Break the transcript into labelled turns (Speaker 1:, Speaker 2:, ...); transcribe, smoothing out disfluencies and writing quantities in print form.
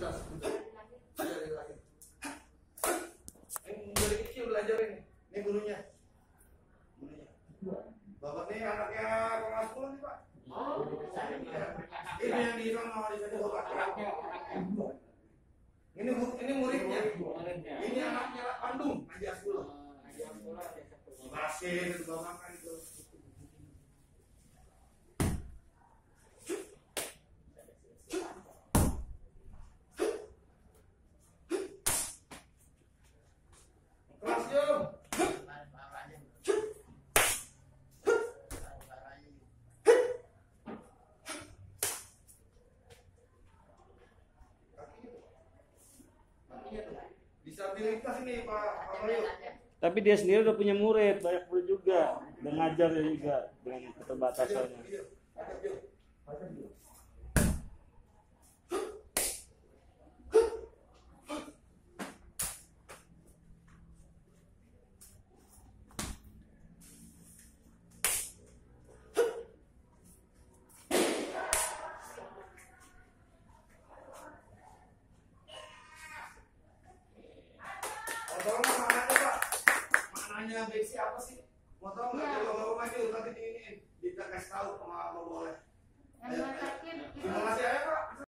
Speaker 1: atas. Dari lagi. Ini dari kecil belajar ini. Ini gurunya. Bapak nih anaknya kelas 10 nih, Pak. Ini yang di sana di sana Bapak. Ini muridnya. Ini anaknya Bandung, ajar sekolah. Basin itu Bapak kan itu. Kelas jom. Disabilitas ini Pak Mario.
Speaker 2: Tapi dia sendiri udah punya murid, banyak murid juga, dan ngajar dia juga dengan keterbatasannya.
Speaker 1: Mau tahu nggak mananya Pak? Mananya besi apa sih? Mau tahu nggak? Kalau maju nanti diinin, kita kasih tahu sama boleh.
Speaker 3: Yang masakin
Speaker 1: Terima kasih ya Pak.